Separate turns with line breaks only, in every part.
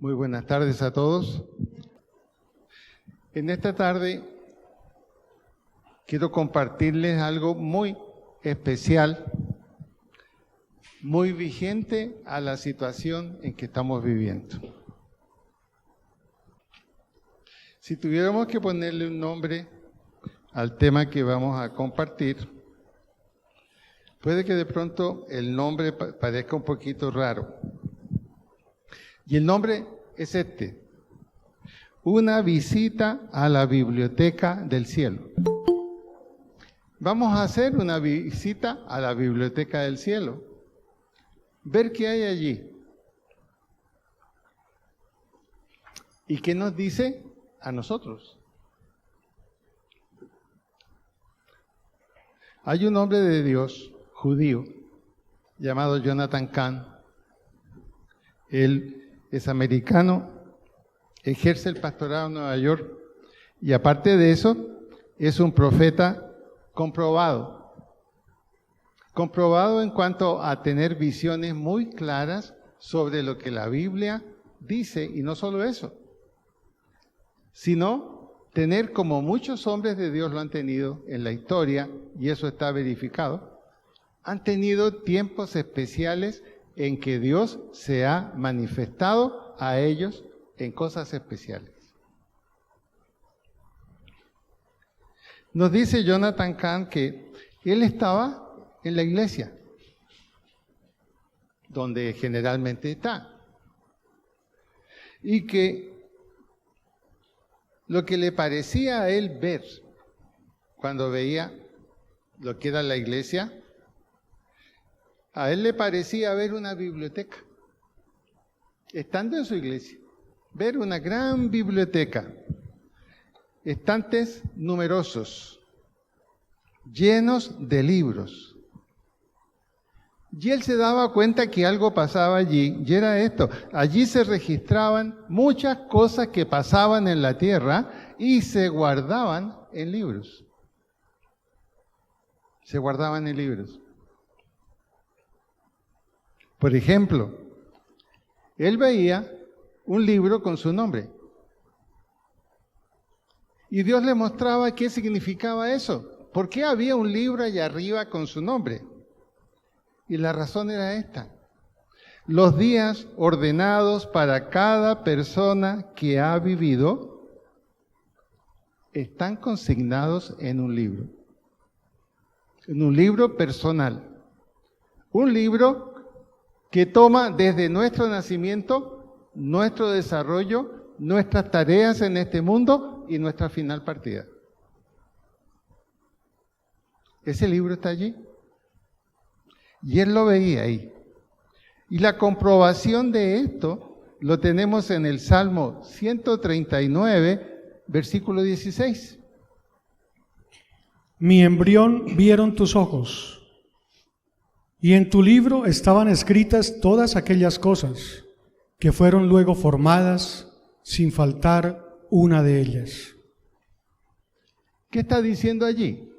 Muy buenas tardes a todos. En esta tarde quiero compartirles algo muy especial, muy vigente a la situación en que estamos viviendo. Si tuviéramos que ponerle un nombre al tema que vamos a compartir, puede que de pronto el nombre parezca un poquito raro. Y el nombre es este: una visita a la biblioteca del cielo. Vamos a hacer una visita a la biblioteca del cielo, ver qué hay allí. ¿Y qué nos dice a nosotros? Hay un hombre de Dios, judío, llamado Jonathan Cahn. Él es americano, ejerce el pastorado en Nueva York y aparte de eso, es un profeta comprobado. Comprobado en cuanto a tener visiones muy claras sobre lo que la Biblia dice, y no solo eso, sino tener, como muchos hombres de Dios lo han tenido en la historia, y eso está verificado, han tenido tiempos especiales en que Dios se ha manifestado a ellos en cosas especiales. Nos dice Jonathan Cahn que él estaba en la iglesia, donde generalmente está, y que lo que le parecía a él ver cuando veía lo que era la iglesia, a él le parecía ver una biblioteca, estando en su iglesia, ver una gran biblioteca, estantes numerosos, llenos de libros. Y él se daba cuenta que algo pasaba allí, y era esto: allí se registraban muchas cosas que pasaban en la tierra y se guardaban en libros. Se guardaban en libros. Por ejemplo, él veía un libro con su nombre. Y Dios le mostraba qué significaba eso. ¿Por qué había un libro allá arriba con su nombre? Y la razón era esta: los días ordenados para cada persona que ha vivido están consignados en un libro personal, un libro que toma desde nuestro nacimiento, nuestro desarrollo, nuestras tareas en este mundo y nuestra final partida. Ese libro está allí. Y él lo veía ahí. Y la comprobación de esto lo tenemos en el Salmo 139, versículo 16.
Mi embrión vieron tus ojos, y en tu libro estaban escritas todas aquellas cosas que fueron luego formadas sin faltar una de ellas.
¿Qué está diciendo allí?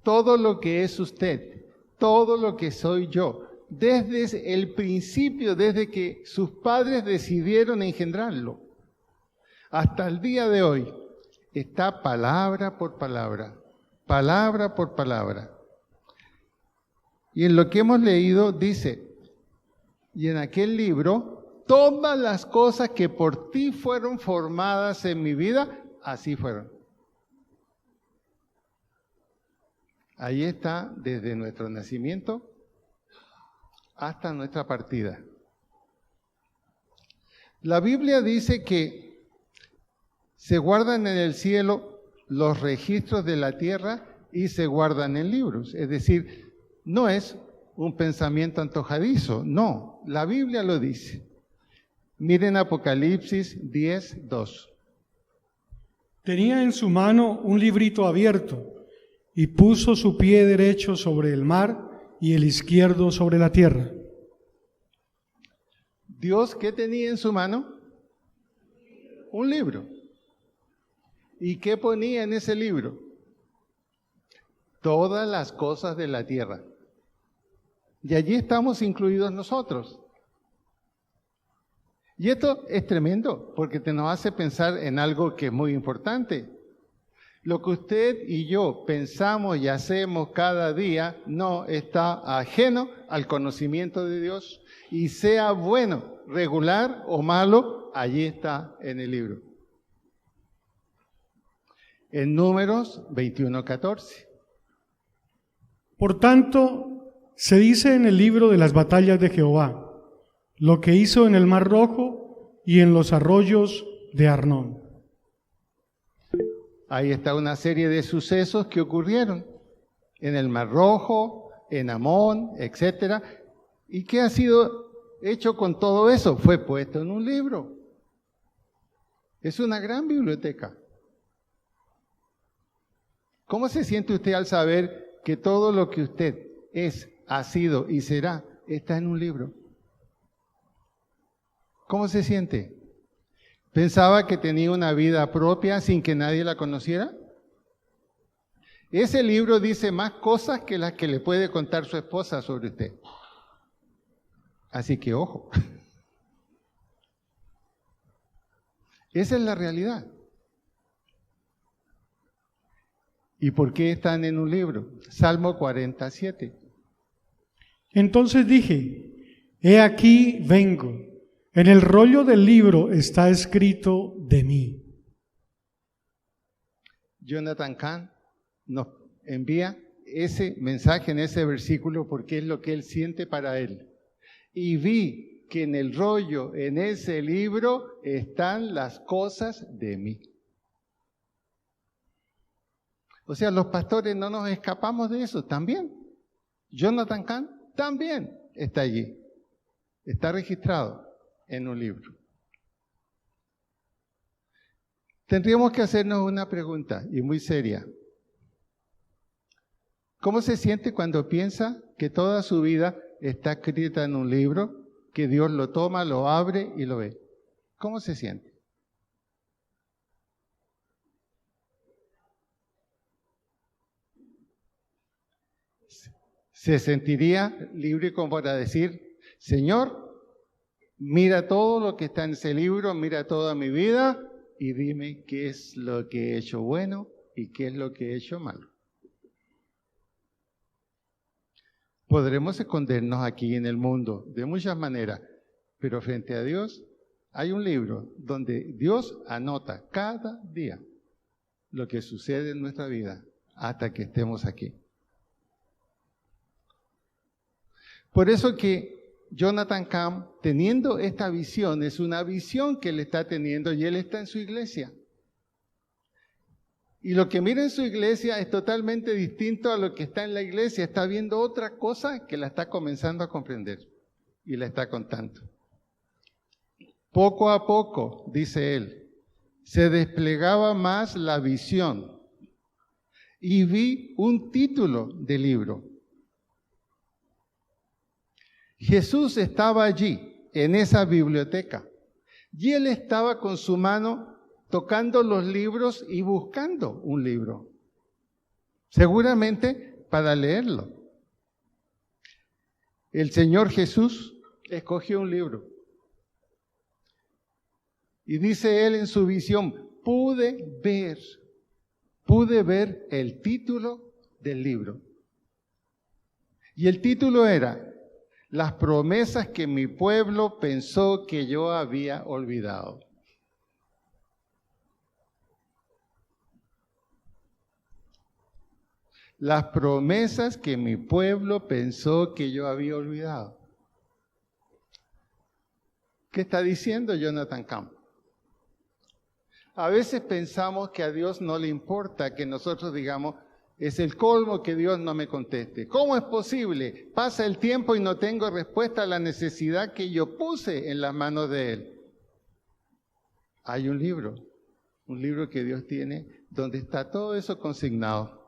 Todo lo que es usted, todo lo que soy yo, desde el principio, desde que sus padres decidieron engendrarlo, hasta el día de hoy, está palabra por palabra, palabra por palabra. Y en lo que hemos leído dice: y en aquel libro, todas las cosas que por ti fueron formadas en mi vida, así fueron. Ahí está, desde nuestro nacimiento hasta nuestra partida. La Biblia dice que se guardan en el cielo los registros de la tierra y se guardan en libros. Es decir, no es un pensamiento antojadizo, no, la Biblia lo dice. Miren Apocalipsis 10:2.
Tenía en su mano un librito abierto, y puso su pie derecho sobre el mar y el izquierdo sobre la tierra.
¿Dios qué tenía en su mano? Un libro. ¿Y qué ponía en ese libro? Todas las cosas de la tierra. Y allí estamos incluidos nosotros. Y esto es tremendo, porque te nos hace pensar en algo que es muy importante. Lo que usted y yo pensamos y hacemos cada día no está ajeno al conocimiento de Dios. Y sea bueno, regular o malo, allí está en el libro. En Números 21:14.
Por tanto, se dice en el libro de las batallas de Jehová, lo que hizo en el Mar Rojo y en los arroyos de Arnón.
Ahí está una serie de sucesos que ocurrieron en el Mar Rojo, en Amón, etc. ¿Y qué ha sido hecho con todo eso? Fue puesto en un libro. Es una gran biblioteca. ¿Cómo se siente usted al saber que todo lo que usted es, ha sido y será está en un libro? ¿Cómo se siente? ¿Pensaba que tenía una vida propia sin que nadie la conociera? Ese libro dice más cosas que las que le puede contar su esposa sobre usted. Así que ojo. Esa es la realidad. ¿Y por qué están en un libro? Salmo 47.
Entonces dije, he aquí vengo, en el rollo del libro está escrito de mí.
Jonathan Cahn nos envía ese mensaje en ese versículo porque es lo que él siente para él. Y vi que en el rollo, en ese libro, están las cosas de mí. O sea, los pastores no nos escapamos de eso también. Jonathan Cahn también está allí. Está registrado en un libro. Tendríamos que hacernos una pregunta, y muy seria. ¿Cómo se siente cuando piensa que toda su vida está escrita en un libro, que Dios lo toma, lo abre y lo ve? ¿Cómo se siente? ¿Se sentiría libre como para decir, Señor, mira todo lo que está en ese libro, mira toda mi vida y dime qué es lo que he hecho bueno y qué es lo que he hecho malo? Podremos escondernos aquí en el mundo de muchas maneras, pero frente a Dios hay un libro donde Dios anota cada día lo que sucede en nuestra vida hasta que estemos aquí. Por eso que Jonathan Cahn, teniendo esta visión, es una visión que él está teniendo y él está en su iglesia. Y lo que mira en su iglesia es totalmente distinto a lo que está en la iglesia. Está viendo otra cosa que la está comenzando a comprender y la está contando. Poco a poco, dice él, se desplegaba más la visión y vi un título de libro. Jesús estaba allí, en esa biblioteca, y él estaba con su mano tocando los libros y buscando un libro, seguramente para leerlo. El Señor Jesús escogió un libro, y dice él en su visión, pude ver el título del libro, y el título era Las promesas que mi pueblo pensó que yo había olvidado. Las promesas que mi pueblo pensó que yo había olvidado. ¿Qué está diciendo Jonathan Cahn? A veces pensamos que a Dios no le importa que nosotros digamos, es el colmo que Dios no me conteste. ¿Cómo es posible? Pasa el tiempo y no tengo respuesta a la necesidad que yo puse en las manos de Él. Hay un libro que Dios tiene, donde está todo eso consignado.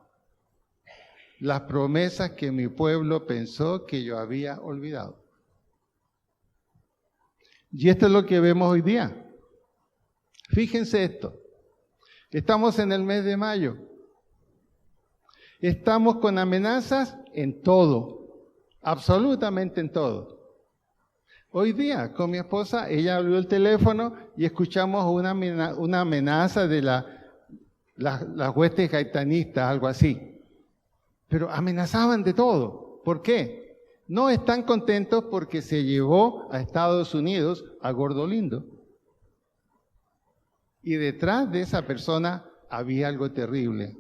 Las promesas que mi pueblo pensó que yo había olvidado. Y esto es lo que vemos hoy día. Fíjense esto. Estamos en el mes de mayo. Estamos con amenazas en todo, absolutamente en todo. Hoy día, con mi esposa, ella abrió el teléfono y escuchamos una amenaza de las huestes gaitanistas, algo así. Pero amenazaban de todo. ¿Por qué? No están contentos porque se llevó a Estados Unidos a Gordolindo. Y detrás de esa persona había algo terrible.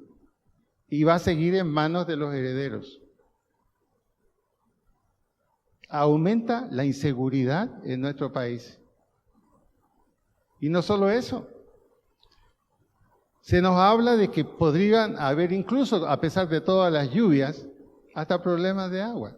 Y va a seguir en manos de los herederos. Aumenta la inseguridad en nuestro país. Y no solo eso. Se nos habla de que podrían haber, incluso a pesar de todas las lluvias, hasta problemas de agua.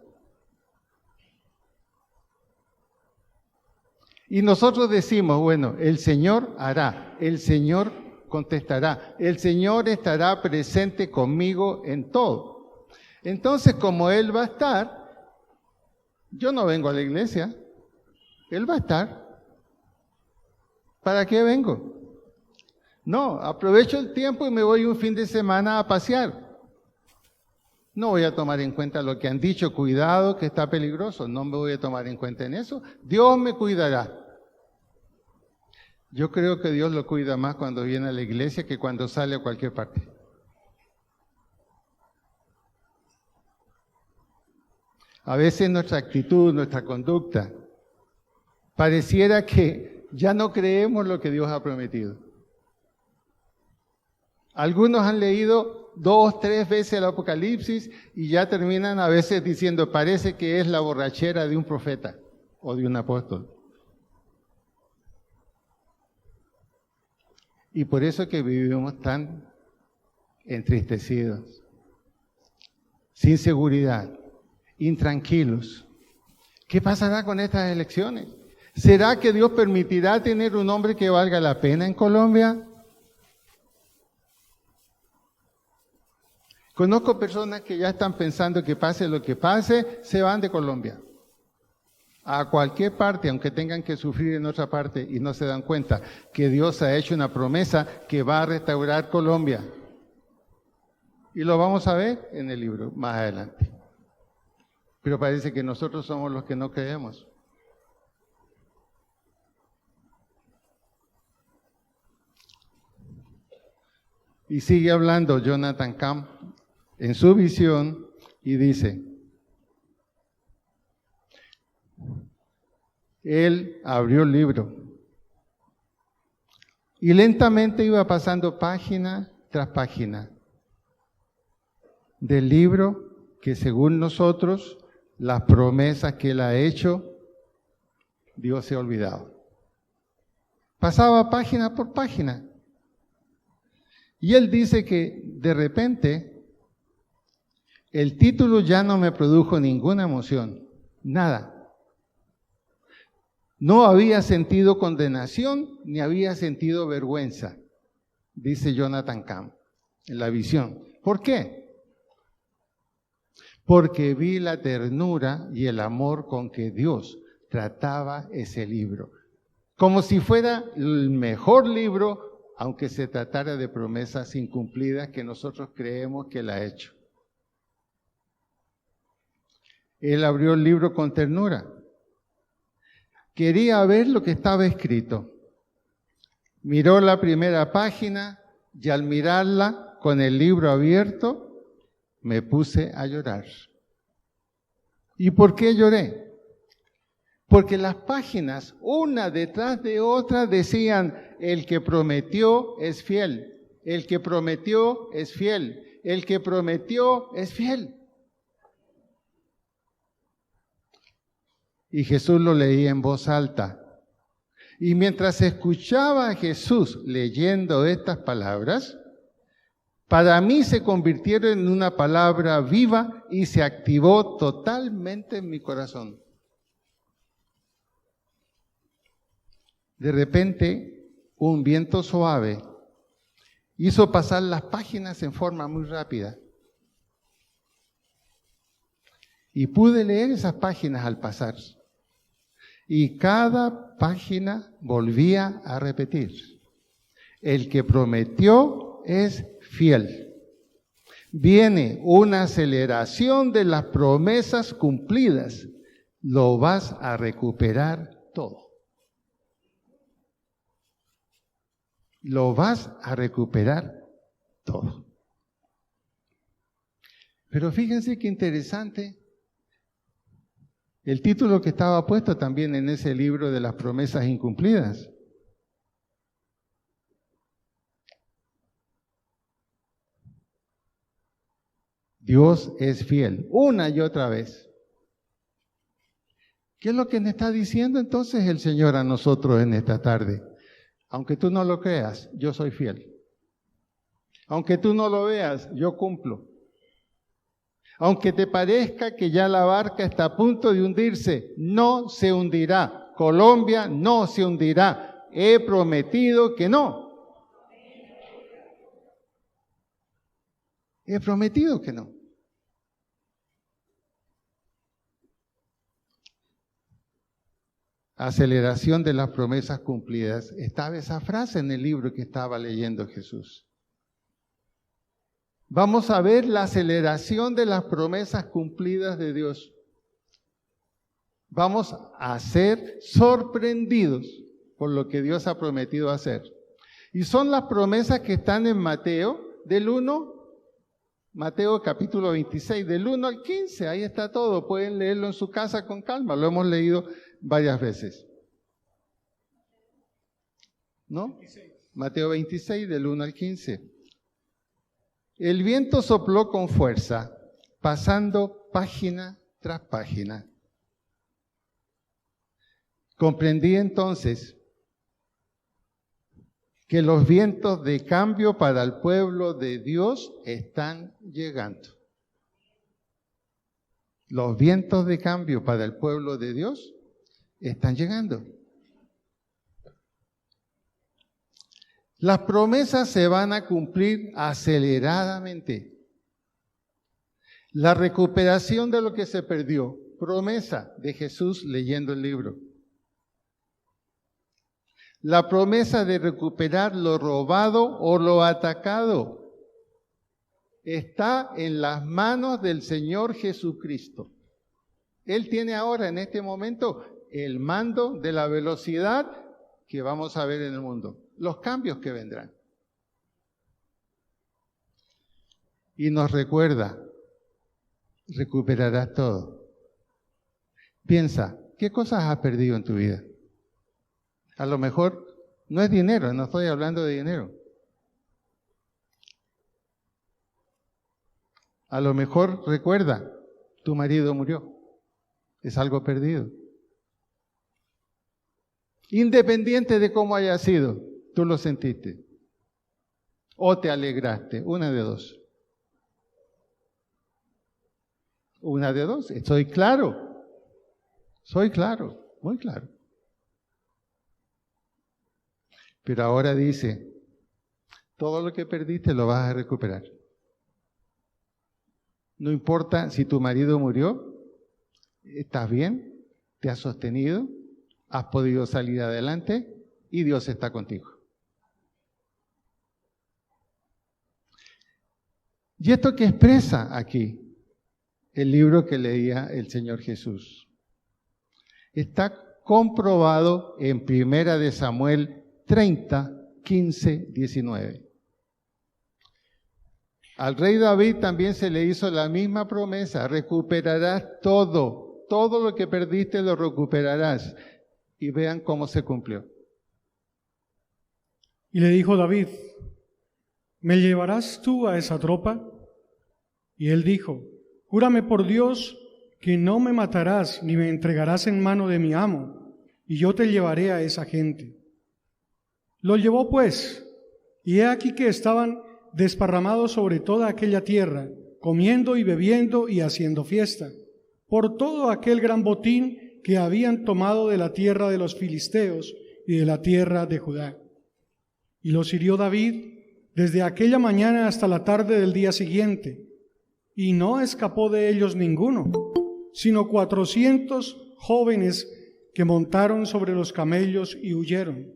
Y nosotros decimos, bueno, el Señor hará, el Señor contestará, el Señor estará presente conmigo en todo. Entonces, como Él va a estar, yo no vengo a la iglesia, Él va a estar. ¿Para qué vengo? No, aprovecho el tiempo y me voy un fin de semana a pasear. No voy a tomar en cuenta lo que han dicho, cuidado que está peligroso, no me voy a tomar en cuenta en eso. Dios me cuidará. Yo creo que Dios lo cuida más cuando viene a la iglesia que cuando sale a cualquier parte. A veces nuestra actitud, nuestra conducta, pareciera que ya no creemos lo que Dios ha prometido. Algunos han leído 2, 3 veces el Apocalipsis y ya terminan a veces diciendo, parece que es la borrachera de un profeta o de un apóstol. Y por eso que vivimos tan entristecidos, sin seguridad, intranquilos. ¿Qué pasará con estas elecciones? ¿Será que Dios permitirá tener un hombre que valga la pena en Colombia? Conozco personas que ya están pensando que pase lo que pase, se van de Colombia. A cualquier parte, aunque tengan que sufrir en otra parte y no se dan cuenta que Dios ha hecho una promesa que va a restaurar Colombia. Y lo vamos a ver en el libro más adelante. Pero parece que nosotros somos los que no creemos. Y sigue hablando Jonathan Cahn en su visión y dice, él abrió el libro y lentamente iba pasando página tras página del libro que según nosotros, las promesas que él ha hecho, Dios se ha olvidado. Pasaba página por página. Y él dice que de repente el título ya no me produjo ninguna emoción, nada. No había sentido condenación ni había sentido vergüenza, dice Jonathan Cahn en la visión. ¿Por qué? Porque vi la ternura y el amor con que Dios trataba ese libro. Como si fuera el mejor libro, aunque se tratara de promesas incumplidas que nosotros creemos que Él ha hecho. Él abrió el libro con ternura. Quería ver lo que estaba escrito. Miró la primera página y al mirarla con el libro abierto, me puse a llorar. ¿Y por qué lloré? Porque las páginas, una detrás de otra, decían, el que prometió es fiel, el que prometió es fiel, el que prometió es fiel. Y Jesús lo leía en voz alta. Y mientras escuchaba a Jesús leyendo estas palabras, para mí se convirtieron en una palabra viva y se activó totalmente en mi corazón. De repente, un viento suave hizo pasar las páginas en forma muy rápida. Y pude leer esas páginas al pasar. Y cada página volvía a repetir. El que prometió es fiel. Viene una aceleración de las promesas cumplidas. lo vas a recuperar todo. Lo vas a recuperar todo. Pero fíjense qué interesante el título que estaba puesto también en ese libro de las promesas incumplidas. Dios es fiel, una y otra vez. ¿Qué es lo que nos está diciendo entonces el Señor a nosotros en esta tarde? Aunque tú no lo creas, yo soy fiel. Aunque tú no lo veas, yo cumplo. Aunque te parezca que ya la barca está a punto de hundirse, no se hundirá. Colombia no se hundirá. He prometido que no. He prometido que no. Aceleración de las promesas cumplidas. Estaba esa frase en el libro que estaba leyendo Jesús. Vamos a ver la aceleración de las promesas cumplidas de Dios. Vamos a ser sorprendidos por lo que Dios ha prometido hacer. Y son las promesas que están en Mateo, Mateo capítulo 26, del 1 al 15. Ahí está todo. Pueden leerlo en su casa con calma. Lo hemos leído varias veces. ¿No? Mateo 26, del 1 al 15. El viento sopló con fuerza, pasando página tras página. Comprendí entonces que los vientos de cambio para el pueblo de Dios están llegando. Los vientos de cambio para el pueblo de Dios están llegando. Las promesas se van a cumplir aceleradamente. La recuperación de lo que se perdió, promesa de Jesús leyendo el libro. La promesa de recuperar lo robado o lo atacado está en las manos del Señor Jesucristo. Él tiene ahora, en este momento, el mando de la velocidad que vamos a ver en el mundo, los cambios que vendrán. Y nos recuerda, recuperarás todo. Piensa, ¿qué cosas has perdido en tu vida? A lo mejor no es dinero, no estoy hablando de dinero. A lo mejor recuerda, tu marido murió. Es algo perdido. Independiente de cómo haya sido, tú lo sentiste. O te alegraste, una de dos. Una de dos, estoy claro. Soy claro, muy claro. Pero ahora dice, todo lo que perdiste lo vas a recuperar. No importa si tu marido murió, estás bien, te has sostenido, has podido salir adelante y Dios está contigo. Y esto que expresa aquí el libro que leía el Señor Jesús, está comprobado en 1 de Samuel 30, 15, 19. Al rey David también se le hizo la misma promesa, recuperarás todo, todo lo que perdiste lo recuperarás. Y vean cómo se cumplió.
Y le dijo David, ¿me llevarás tú a esa tropa? Y él dijo, júrame por Dios que no me matarás ni me entregarás en mano de mi amo, y yo te llevaré a esa gente. Lo llevó pues, y he aquí que estaban desparramados sobre toda aquella tierra, comiendo y bebiendo y haciendo fiesta, por todo aquel gran botín que habían tomado de la tierra de los filisteos y de la tierra de Judá. Y los hirió David desde aquella mañana hasta la tarde del día siguiente, y no escapó de ellos ninguno, sino 400 jóvenes que montaron sobre los camellos y huyeron.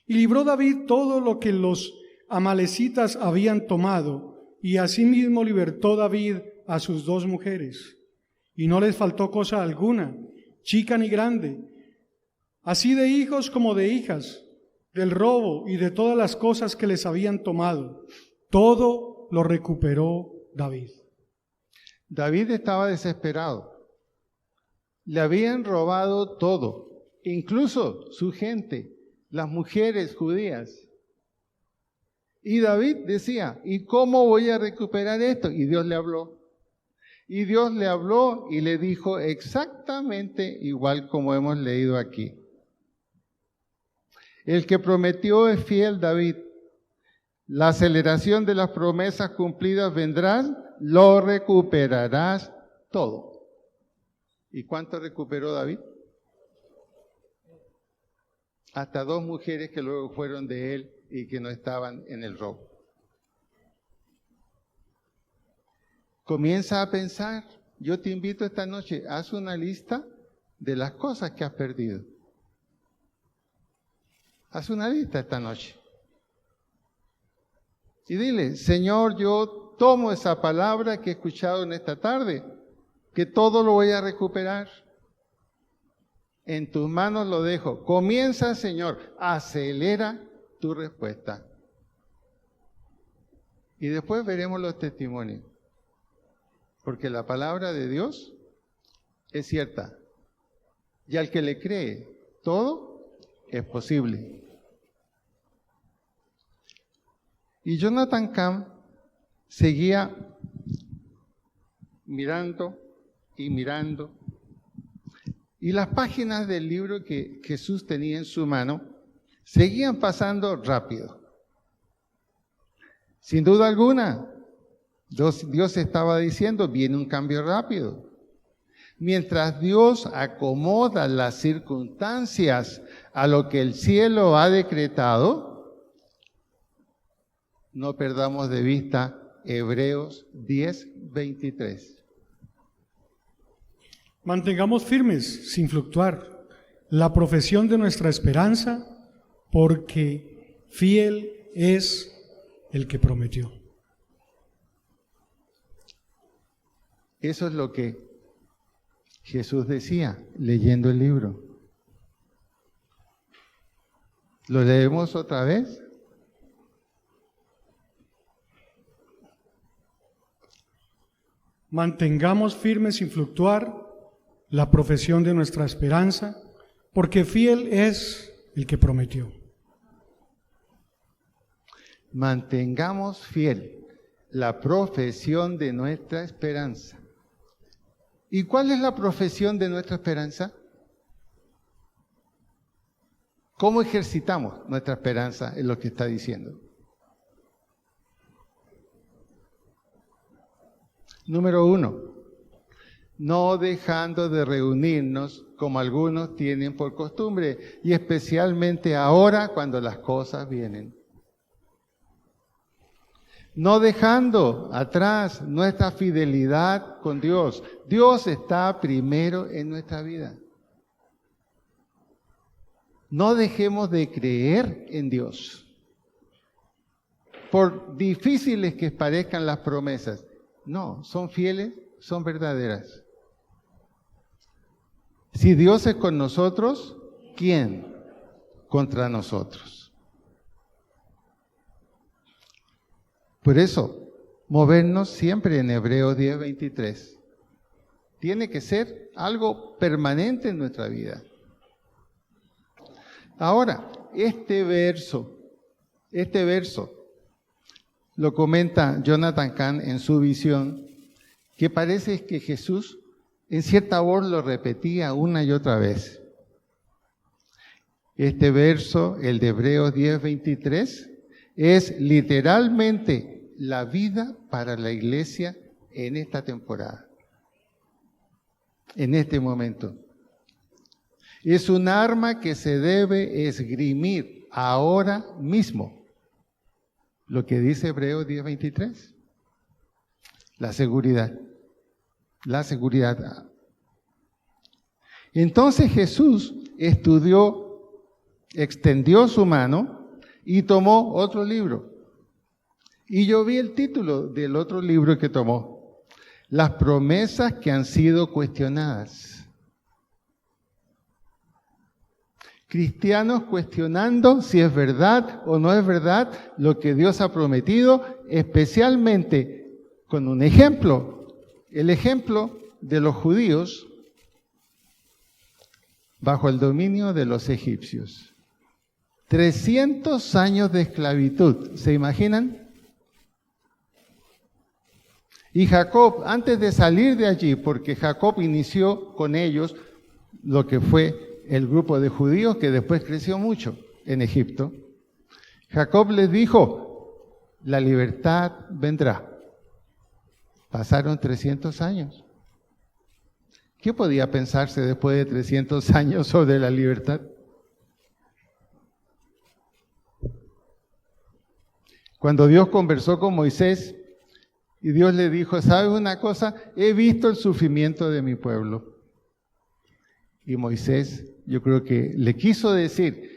Y libró David todo lo que los amalecitas habían tomado, y asimismo libertó David a sus 2 mujeres, y no les faltó cosa alguna, chica ni grande, así de hijos como de hijas, del robo y de todas las cosas que les habían tomado. Todo lo recuperó David.
David estaba desesperado. Le habían robado todo, incluso su gente, las mujeres judías. Y David decía, ¿y cómo voy a recuperar esto? Y Dios le habló. Y Dios le habló y le dijo exactamente igual como hemos leído aquí. El que prometió es fiel, David. La aceleración de las promesas cumplidas vendrán, lo recuperarás todo. ¿Y cuánto recuperó David? Hasta 2 mujeres que luego fueron de él y que no estaban en el robo. Comienza a pensar. Yo te invito esta noche, haz una lista de las cosas que has perdido. Haz una lista esta noche. Y dile, Señor, yo tomo esa palabra que he escuchado en esta tarde, que todo lo voy a recuperar. En tus manos lo dejo. Comienza, Señor, acelera tu respuesta. Y después veremos los testimonios. Porque la palabra de Dios es cierta. Y al que le cree, todo es posible. Y Jonathan Cahn seguía mirando y mirando. Y las páginas del libro que Jesús tenía en su mano seguían pasando rápido. Sin duda alguna, Dios estaba diciendo, viene un cambio rápido. Mientras Dios acomoda las circunstancias a lo que el cielo ha decretado, no perdamos de vista Hebreos 10:23.
Mantengamos firmes, sin fluctuar, la profesión de nuestra esperanza, porque fiel es el que prometió.
Eso es lo que Jesús decía leyendo el libro. ¿Lo leemos otra vez?
Mantengamos firmes sin fluctuar la profesión de nuestra esperanza, porque fiel es el que prometió.
Mantengamos fiel la profesión de nuestra esperanza. ¿Y cuál es la profesión de nuestra esperanza? ¿Cómo ejercitamos nuestra esperanza en lo que está diciendo? Número 1, no dejando de reunirnos como algunos tienen por costumbre, y especialmente ahora cuando las cosas vienen. No dejando atrás nuestra fidelidad con Dios. Dios está primero en nuestra vida. No dejemos de creer en Dios. Por difíciles que parezcan las promesas, no, son fieles, son verdaderas. Si Dios es con nosotros, ¿quién contra nosotros? Por eso, movernos siempre en Hebreos 10:23. Tiene que ser algo permanente en nuestra vida. Ahora, este verso lo comenta Jonathan Cahn en su visión, que parece que Jesús en cierta voz lo repetía una y otra vez. Este verso, el de Hebreos 10:23, es literalmente la vida para la iglesia en esta temporada, en este momento. Es un arma que se debe esgrimir ahora mismo. Lo que dice Hebreos 10:23. La seguridad. La seguridad. Entonces Jesús extendió su mano y tomó otro libro. Y yo vi el título del otro libro que tomó. Las promesas que han sido cuestionadas. cristianos cuestionando si es verdad o no es verdad lo que Dios ha prometido, especialmente con un ejemplo, el ejemplo de los judíos bajo el dominio de los egipcios. 300 años de esclavitud, ¿se imaginan? Y Jacob, antes de salir de allí, porque Jacob inició con ellos lo que fue el grupo de judíos que después creció mucho en Egipto, Jacob les dijo, la libertad vendrá. Pasaron 300 años. ¿Qué podía pensarse después de 300 años sobre la libertad? Cuando Dios conversó con Moisés y Dios le dijo, ¿sabes una cosa? He visto el sufrimiento de mi pueblo. Y Moisés, yo creo que le quiso decir,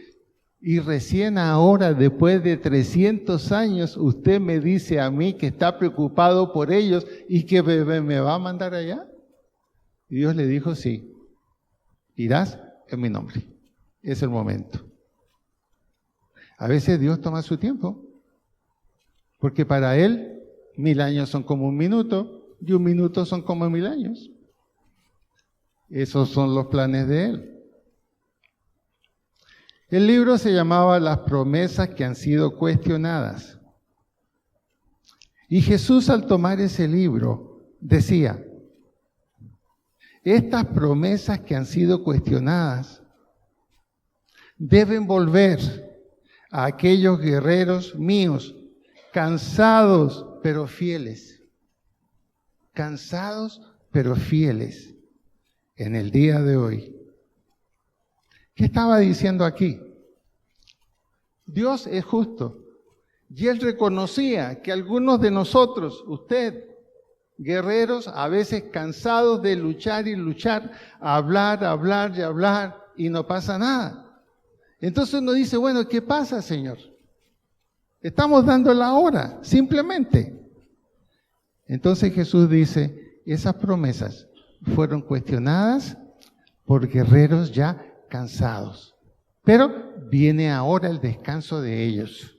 y recién ahora, después de 300 años, usted me dice a mí que está preocupado por ellos y que me va a mandar allá. Y Dios le dijo, sí, irás en mi nombre. Es el momento. A veces Dios toma su tiempo, porque para Él 1000 años son como un minuto y un minuto son como 1000 años. Esos son los planes de Él. El libro se llamaba Las promesas que han sido cuestionadas. Y Jesús, al tomar ese libro, decía, estas promesas que han sido cuestionadas deben volver a aquellos guerreros míos, cansados pero fieles. Cansados pero fieles en el día de hoy. ¿Qué estaba diciendo aquí? Dios es justo y Él reconocía que algunos de nosotros, usted, guerreros, a veces cansados de luchar y luchar, hablar y hablar y no pasa nada. Entonces uno dice, bueno, ¿qué pasa, Señor? Estamos dando la hora, simplemente. Entonces Jesús dice, esas promesas fueron cuestionadas por guerreros ya cansados. Pero viene ahora el descanso de ellos.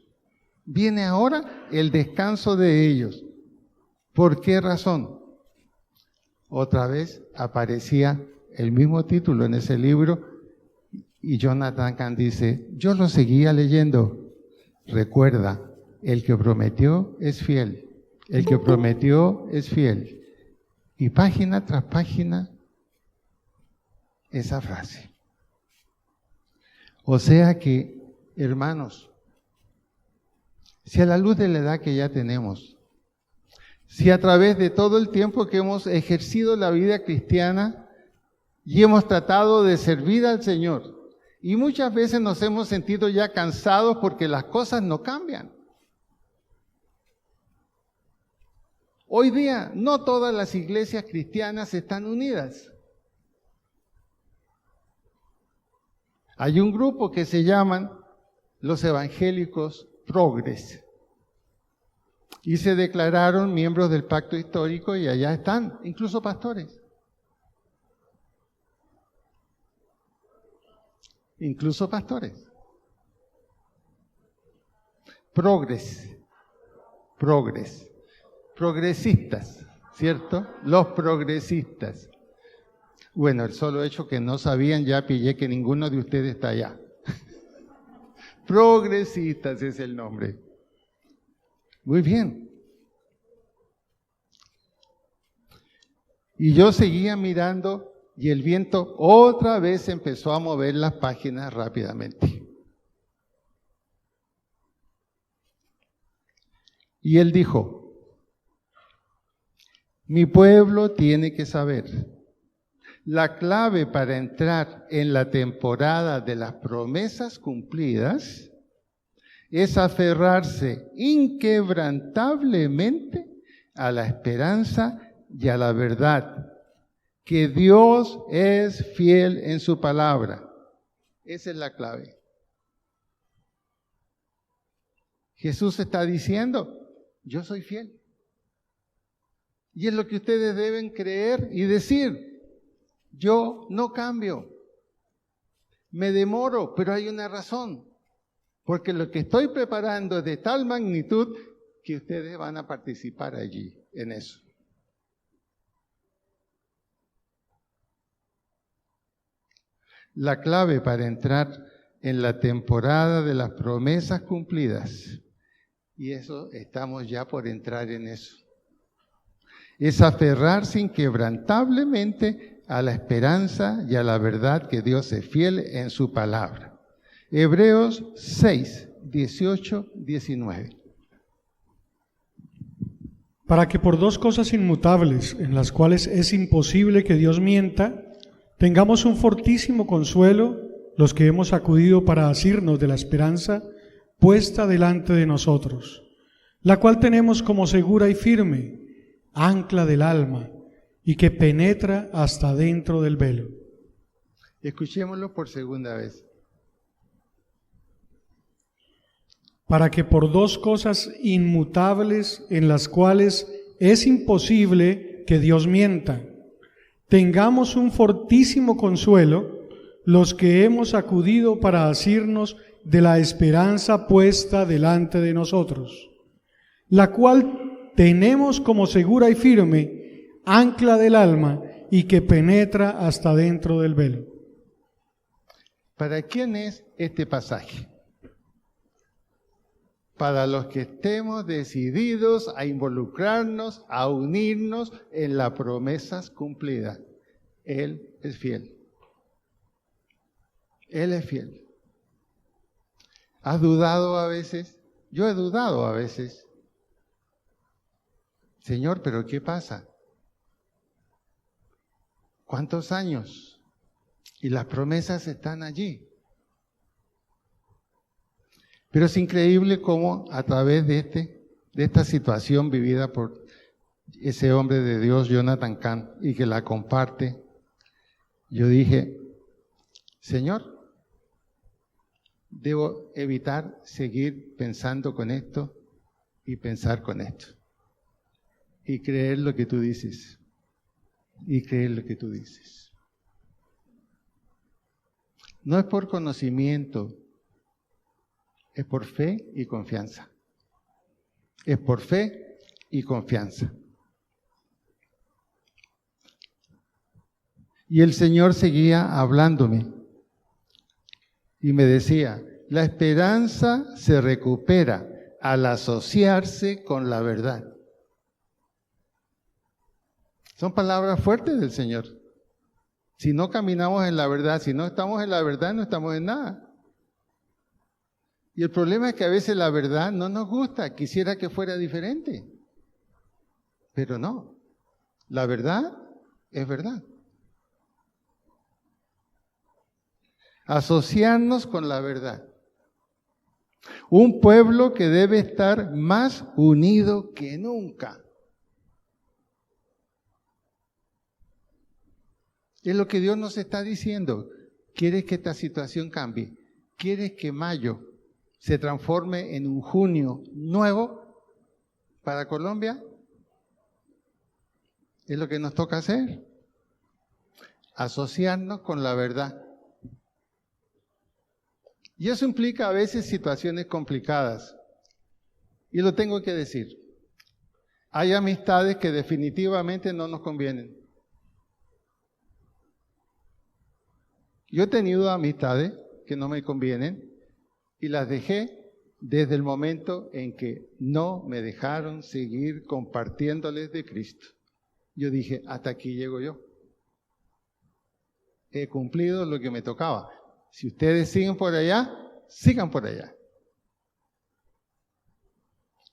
Viene ahora el descanso de ellos. ¿Por qué razón? Otra vez aparecía el mismo título en ese libro y Jonathan Cahn dice, yo lo seguía leyendo. Recuerda, el que prometió es fiel. El que prometió es fiel. Y página tras página, esa frase. O sea que, hermanos, si a la luz de la edad que ya tenemos, si a través de todo el tiempo que hemos ejercido la vida cristiana y hemos tratado de servir al Señor, y muchas veces nos hemos sentido ya cansados porque las cosas no cambian. Hoy día no todas las iglesias cristianas están unidas. Hay un grupo que se llaman los evangélicos progres y se declararon miembros del pacto histórico y allá están, incluso pastores. Incluso pastores. Progresistas, ¿cierto? Los progresistas. Bueno, el solo hecho que no sabían, ya pillé que ninguno de ustedes está allá. Progresistas es el nombre. Muy bien. Y yo seguía mirando y el viento otra vez empezó a mover las páginas rápidamente. Y él dijo, mi pueblo tiene que saber, la clave para entrar en la temporada de las promesas cumplidas es aferrarse inquebrantablemente a la esperanza y a la verdad, que Dios es fiel en su palabra. Esa es la clave. Jesús está diciendo, yo soy fiel. Y es lo que ustedes deben creer y decir, yo no cambio. Me demoro, pero hay una razón. Porque lo que estoy preparando es de tal magnitud que ustedes van a participar allí, en eso. La clave para entrar en la temporada de las promesas cumplidas, y eso estamos ya por entrar en eso, es aferrarse inquebrantablemente a la esperanza y a la verdad que Dios es fiel en su palabra. Hebreos 6, 18, 19.
Para que por dos cosas inmutables, en las cuales es imposible que Dios mienta, tengamos un fortísimo consuelo los que hemos acudido para asirnos de la esperanza puesta delante de nosotros, la cual tenemos como segura y firme, ancla del alma, y que penetra hasta dentro del velo.
Escuchémoslo por segunda vez.
Para que por dos cosas inmutables en las cuales es imposible que Dios mienta, tengamos un fortísimo consuelo los que hemos acudido para asirnos de la esperanza puesta delante de nosotros, la cual tenemos como segura y firme, ancla del alma y que penetra hasta dentro del velo.
¿Para quién es este pasaje? Para los que estemos decididos a involucrarnos, a unirnos en las promesas cumplidas. Él es fiel. Él es fiel. ¿Has dudado a veces? Yo he dudado a veces. Señor, ¿pero qué pasa? ¿Cuántos años? Y las promesas están allí. Pero es increíble cómo a través de esta situación vivida por ese hombre de Dios, Jonathan Cahn, y que la comparte, yo dije, Señor, debo evitar seguir pensando con esto y pensar con esto. Y creer lo que tú dices. Y creer lo que tú dices. No es por conocimiento, es por fe y confianza. Es por fe y confianza. Y el Señor seguía hablándome y me decía, la esperanza se recupera al asociarse con la verdad. Son palabras fuertes del Señor. Si no caminamos en la verdad, si no estamos en la verdad, no estamos en nada. Y el problema es que a veces la verdad no nos gusta, quisiera que fuera diferente. Pero no, la verdad es verdad. Asociarnos con la verdad. Un pueblo que debe estar más unido que nunca. Es lo que Dios nos está diciendo. ¿Quieres que esta situación cambie? ¿Quieres que mayo se transforme en un junio nuevo para Colombia? Es lo que nos toca hacer. Asociarnos con la verdad. Y eso implica a veces situaciones complicadas. Y lo tengo que decir. Hay amistades que definitivamente no nos convienen. Yo he tenido amistades que no me convienen y las dejé desde el momento en que no me dejaron seguir compartiéndoles de Cristo. Yo dije, hasta aquí llego yo. He cumplido lo que me tocaba. Si ustedes siguen por allá, sigan por allá.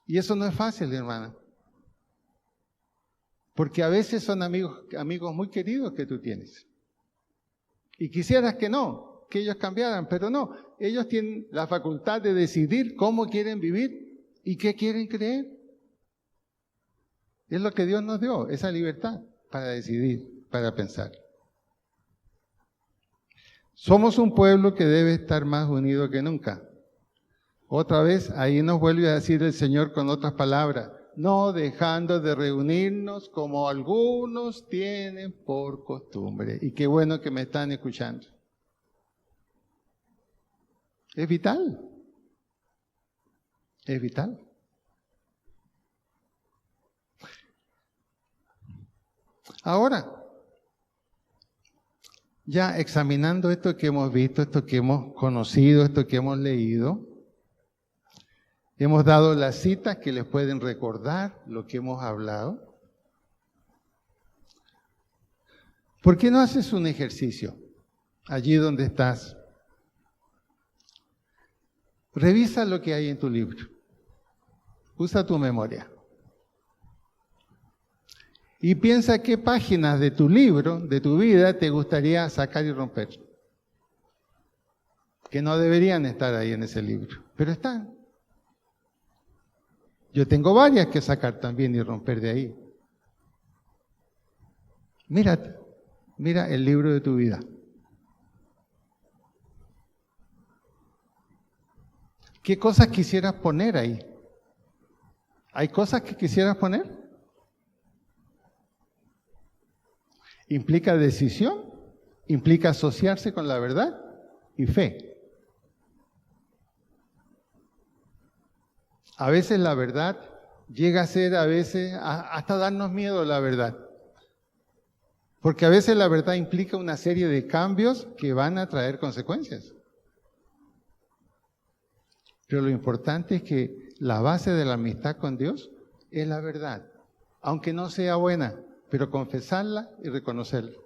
Y eso no es fácil, hermana. Porque a veces son amigos muy queridos que tú tienes. Y quisieras que no, que ellos cambiaran, pero no. Ellos tienen la facultad de decidir cómo quieren vivir y qué quieren creer. Es lo que Dios nos dio, esa libertad para decidir, para pensar. Somos un pueblo que debe estar más unido que nunca. Otra vez, ahí nos vuelve a decir el Señor con otras palabras, no dejando de reunirnos como algunos tienen por costumbre. Y qué bueno que me están escuchando. Es vital. Es vital. Ahora, ya examinando esto que hemos visto, esto que hemos conocido, esto que hemos leído, hemos dado las citas que les pueden recordar lo que hemos hablado. ¿Por qué no haces un ejercicio allí donde estás? Revisa lo que hay en tu libro. Usa tu memoria. Y piensa qué páginas de tu libro, de tu vida, te gustaría sacar y romper. Que no deberían estar ahí en ese libro, pero están. Yo tengo varias que sacar también y romper de ahí. Mira el libro de tu vida. ¿Qué cosas quisieras poner ahí? ¿Hay cosas que quisieras poner? Implica decisión, implica asociarse con la verdad y fe. A veces la verdad llega a ser, hasta darnos miedo la verdad. Porque a veces la verdad implica una serie de cambios que van a traer consecuencias. Pero lo importante es que la base de la amistad con Dios es la verdad, aunque no sea buena, pero confesarla y reconocerla.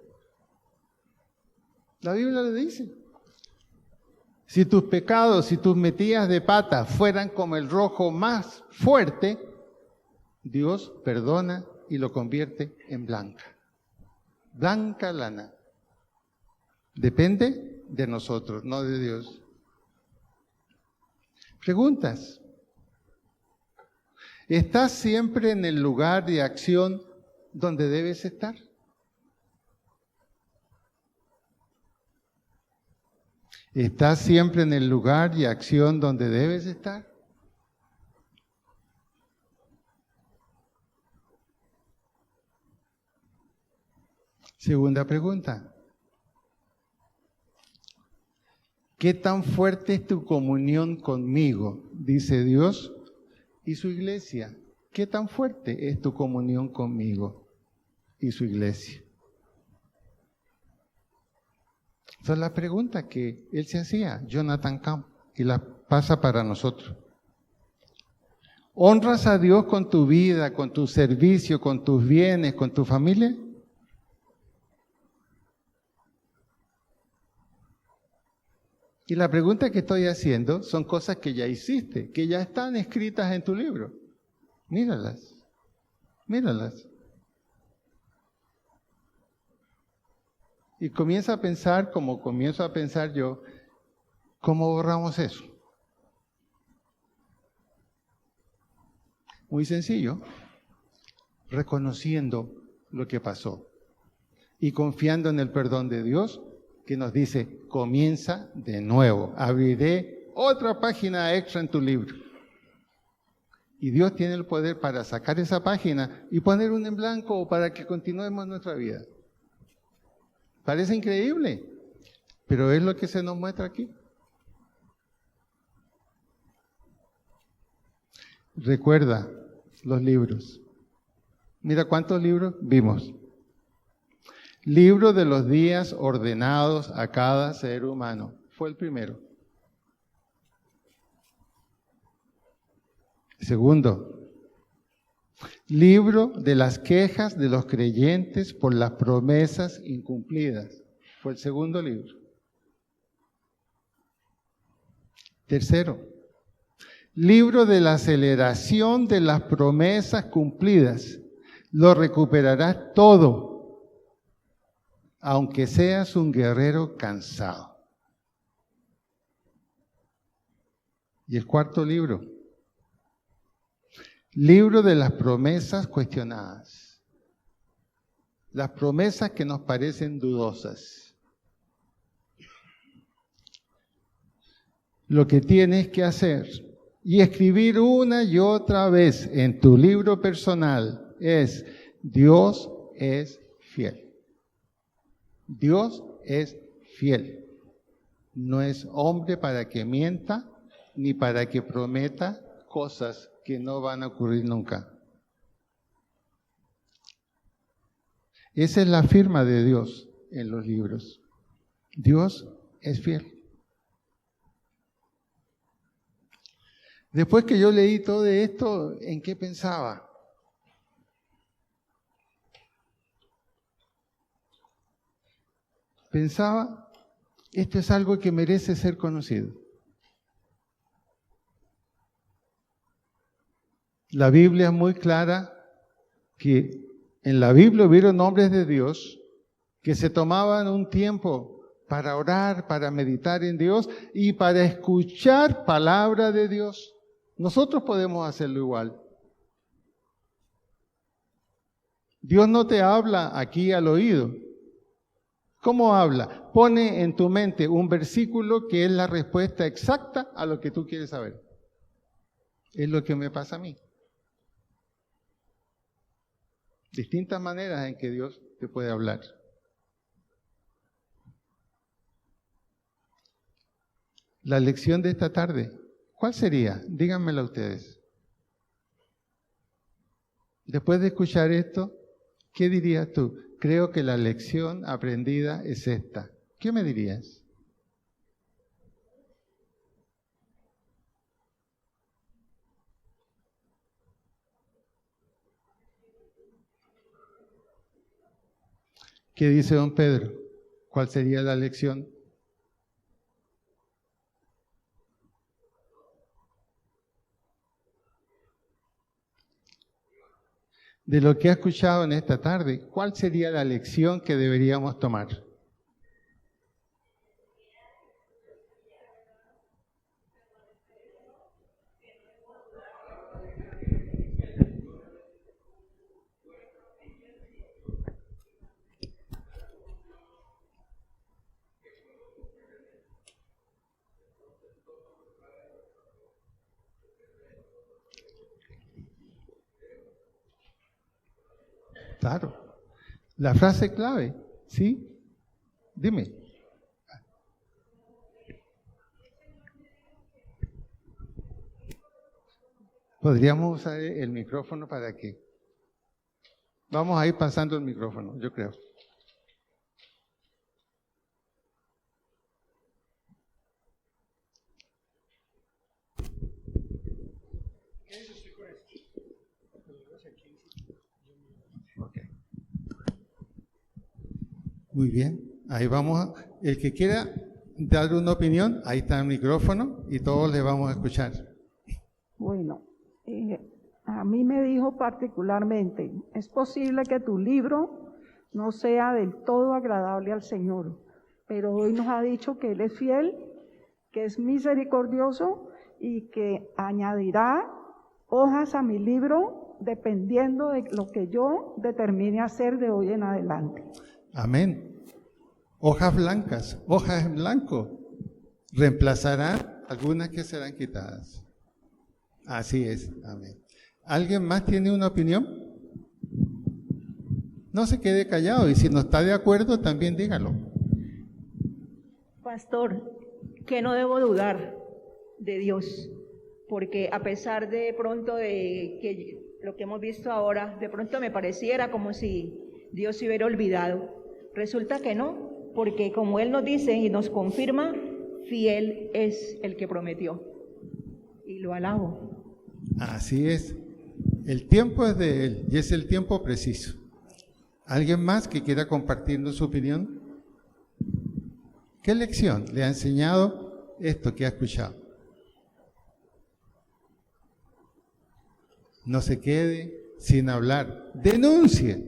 La Biblia le dice, si tus pecados, si tus metidas de pata fueran como el rojo más fuerte, Dios perdona y lo convierte en blanca. Blanca lana. Depende de nosotros, no de Dios. Preguntas. ¿Estás siempre en el lugar de acción donde debes estar? ¿Estás siempre en el lugar y acción donde debes estar? Segunda pregunta. ¿Qué tan fuerte es tu comunión conmigo, dice Dios, y su iglesia? ¿Qué tan fuerte es tu comunión conmigo y su iglesia? Esa es la pregunta que él se hacía, Jonathan Camp, y la pasa para nosotros. ¿Honras a Dios con tu vida, con tu servicio, con tus bienes, con tu familia? Y la pregunta que estoy haciendo son cosas que ya hiciste, que ya están escritas en tu libro. Míralas, míralas. Y comienza a pensar, como comienzo a pensar yo, ¿cómo borramos eso? Muy sencillo, reconociendo lo que pasó y confiando en el perdón de Dios, que nos dice, comienza de nuevo, abriré otra página extra en tu libro. Y Dios tiene el poder para sacar esa página y poner una en blanco para que continuemos nuestra vida. Parece increíble, pero es lo que se nos muestra aquí. Recuerda los libros. Mira cuántos libros vimos. Libro de los días ordenados a cada ser humano. Fue el primero. Segundo, libro de las quejas de los creyentes por las promesas incumplidas. Fue el segundo libro. Tercero, libro de la aceleración de las promesas cumplidas. Lo recuperarás todo, aunque seas un guerrero cansado. Y el cuarto libro, libro de las promesas cuestionadas. Las promesas que nos parecen dudosas. Lo que tienes que hacer y escribir una y otra vez en tu libro personal es: Dios es fiel. Dios es fiel. no es hombre para que mienta, ni para que prometa cosas que no van a ocurrir nunca. Esa es la firma de Dios en los libros. Dios es fiel. Después que yo leí todo esto, ¿en qué pensaba? Pensaba, esto es algo que merece ser conocido. La Biblia es muy clara que en la Biblia hubieron hombres de Dios que se tomaban un tiempo para orar, para meditar en Dios y para escuchar palabra de Dios. Nosotros podemos hacerlo igual. Dios no te habla aquí al oído. ¿Cómo habla? Pone en tu mente un versículo que es la respuesta exacta a lo que tú quieres saber. Es lo que me pasa a mí. Distintas maneras en que Dios te puede hablar. La lección de esta tarde, ¿cuál sería? Díganmela ustedes. Después de escuchar esto, ¿qué dirías tú? Creo que la lección aprendida es esta. ¿Qué me dirías? ¿Qué dice don Pedro? ¿Cuál sería la lección? De lo que ha escuchado en esta tarde, ¿cuál sería la lección que deberíamos tomar? Claro. La frase clave, ¿sí? Dime. Podríamos usar el micrófono para que... Vamos a ir pasando el micrófono, yo creo. Muy bien, ahí vamos. El que quiera dar una opinión, ahí está el micrófono y todos le vamos a escuchar.
Bueno, a mí me dijo particularmente, es posible que tu libro no sea del todo agradable al Señor, pero hoy nos ha dicho que Él es fiel, que es misericordioso y que añadirá hojas a mi libro dependiendo de lo que yo determine hacer de hoy en adelante.
Amén. Hojas blancas, hojas en blanco, reemplazarán algunas que serán quitadas. Así es, amén. ¿Alguien más tiene una opinión? No se quede callado y si no está de acuerdo también dígalo.
Pastor, que no debo dudar de Dios, porque a pesar de pronto de que lo que hemos visto ahora, de pronto me pareciera como si Dios se hubiera olvidado. Resulta que no, porque como Él nos dice y nos confirma, fiel es el que prometió. Y lo alabo.
Así es. El tiempo es de Él y es el tiempo preciso. ¿Alguien más que quiera compartirnos su opinión? ¿Qué lección le ha enseñado esto que ha escuchado? No se quede sin hablar. ¡Denuncie!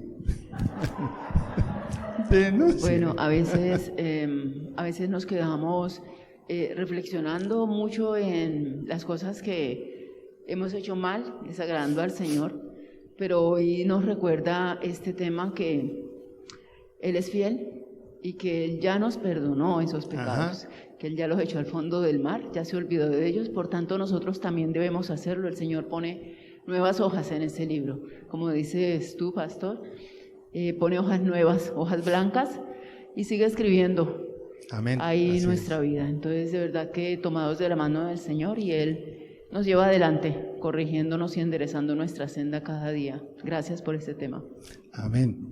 Denuncie.
Bueno, a veces nos quedamos reflexionando mucho en las cosas que hemos hecho mal, desagradando al Señor, pero hoy nos recuerda este tema que Él es fiel y que Él ya nos perdonó esos pecados, que Él ya los echó al fondo del mar, ya se olvidó de ellos, por tanto nosotros también debemos hacerlo. El Señor pone nuevas hojas en ese libro, como dices tú, pastor, pone hojas nuevas, hojas blancas y sigue escribiendo.
Amén.
ahí
Así
nuestra
es.
vida. Entonces, de verdad que tomados de la mano del Señor y Él nos lleva adelante, corrigiéndonos y enderezando nuestra senda cada día. Gracias por este tema.
Amén.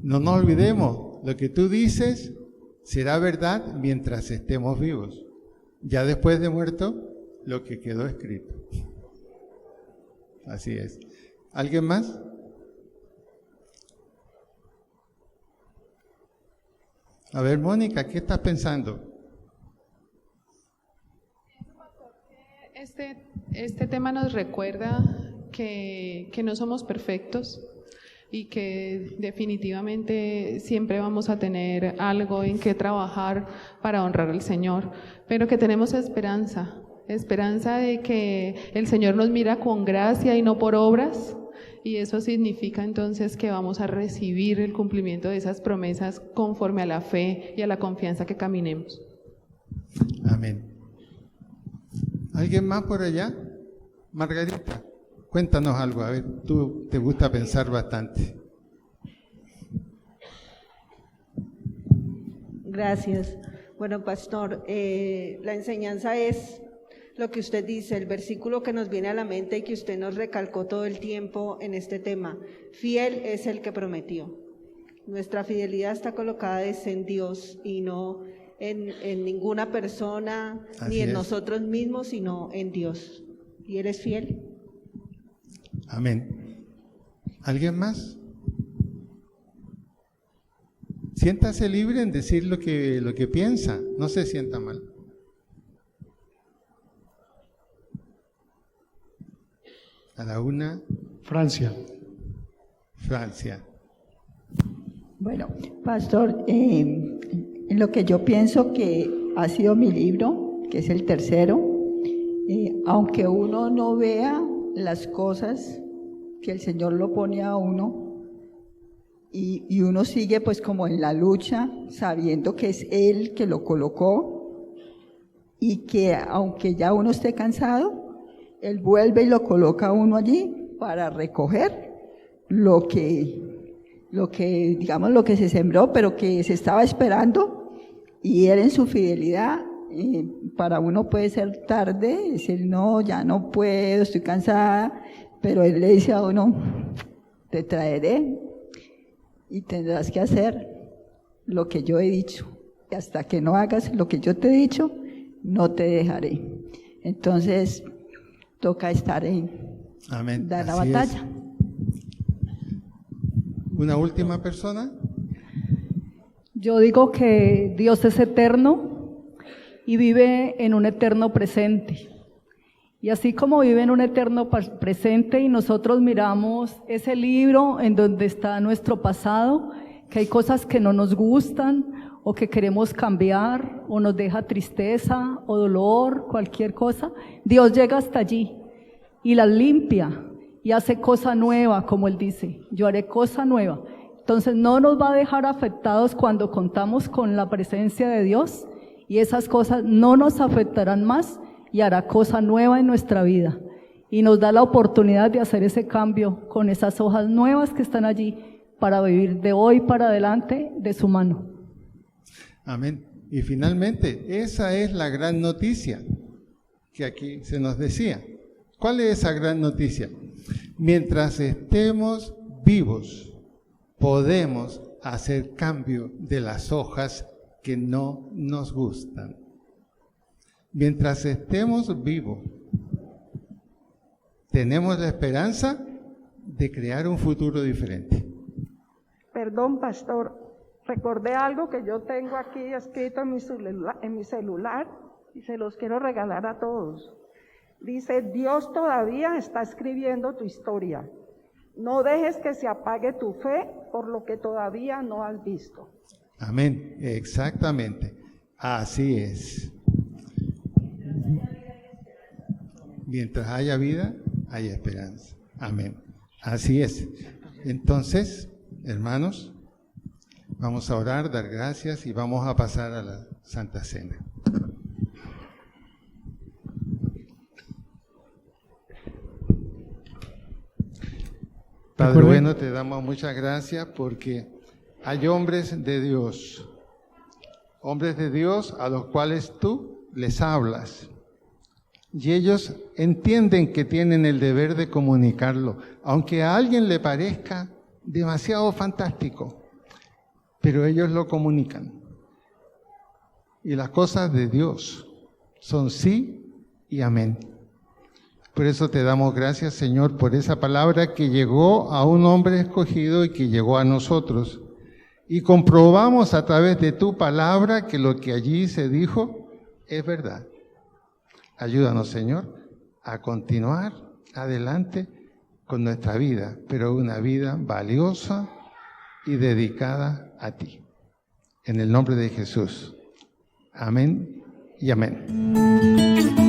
No nos olvidemos, lo que tú dices será verdad mientras estemos vivos. Ya después de muerto, lo que quedó escrito. Así es. ¿Alguien más? A ver, Mónica, ¿qué estás pensando?
Este tema nos recuerda que no somos perfectos y que definitivamente siempre vamos a tener algo en que trabajar para honrar al Señor, pero que tenemos esperanza de que el Señor nos mira con gracia y no por obras, y eso significa entonces que vamos a recibir el cumplimiento de esas promesas conforme a la fe y a la confianza que caminemos.
Amén. ¿Alguien más por allá? Margarita, cuéntanos algo, a ver, tú te gusta pensar bastante.
Gracias. Bueno, pastor, la enseñanza es lo que usted dice, el versículo que nos viene a la mente y que usted nos recalcó todo el tiempo en este tema. Fiel es el que prometió. Nuestra fidelidad está colocada en Dios y no en ninguna persona,
Así
ni en
es.
nosotros mismos, sino en Dios. ¿Y eres fiel?
Amén. ¿Alguien más? Siéntase libre en decir lo que piensa, no se sienta mal. A la una,
Francia.
Francia.
Bueno, pastor, en lo que yo pienso que ha sido mi libro, que es el tercero, aunque uno no vea las cosas que el Señor lo pone a uno, y uno sigue pues como en la lucha, sabiendo que es Él que lo colocó, y que aunque ya uno esté cansado, Él vuelve y lo coloca a uno allí para recoger lo que digamos, lo que se sembró, pero que se estaba esperando, y Él en su fidelidad, para uno puede ser tarde, decir, no, ya no puedo, estoy cansada, pero Él le dice a uno, te traeré y tendrás que hacer lo que yo he dicho, y hasta que no hagas lo que yo te he dicho, no te dejaré. Entonces, toca estar en
Amén.
dar la
Así
batalla.
es. ¿Una última persona?
Yo digo que Dios es eterno y vive en un eterno presente. Y así como vive en un eterno presente y nosotros miramos ese libro en donde está nuestro pasado, que hay cosas que no nos gustan o que queremos cambiar o nos deja tristeza o dolor, cualquier cosa, Dios llega hasta allí y las limpia y hace cosa nueva, como Él dice, yo haré cosa nueva. Entonces no nos va a dejar afectados cuando contamos con la presencia de Dios, y esas cosas no nos afectarán más y hará cosa nueva en nuestra vida. Y nos da la oportunidad de hacer ese cambio con esas hojas nuevas que están allí para vivir de hoy para adelante de su mano.
Amén. Y finalmente, esa es la gran noticia que aquí se nos decía. ¿Cuál es esa gran noticia? Mientras estemos vivos, podemos hacer cambio de las hojas que no nos gustan. Mientras estemos vivos, tenemos la esperanza de crear un futuro diferente.
Perdón, pastor, recordé algo que yo tengo aquí escrito en mi celular y se los quiero regalar a todos. Dice, Dios todavía está escribiendo tu historia. No dejes que se apague tu fe por lo que todavía no has visto.
Amén, exactamente, así es. Mientras haya vida, hay esperanza. Amén, así es. Entonces, hermanos, vamos a orar, dar gracias y vamos a pasar a la Santa Cena. Padre bueno, te damos muchas gracias porque hay hombres de Dios, hombres de Dios a los cuales tú les hablas. Y ellos entienden que tienen el deber de comunicarlo, aunque a alguien le parezca demasiado fantástico, pero ellos lo comunican. Y las cosas de Dios son sí y amén. Por eso te damos gracias, Señor, por esa palabra que llegó a un hombre escogido y que llegó a nosotros. Y comprobamos a través de tu palabra que lo que allí se dijo es verdad. Ayúdanos, Señor, a continuar adelante con nuestra vida, pero una vida valiosa y dedicada a ti. En el nombre de Jesús. Amén y amén.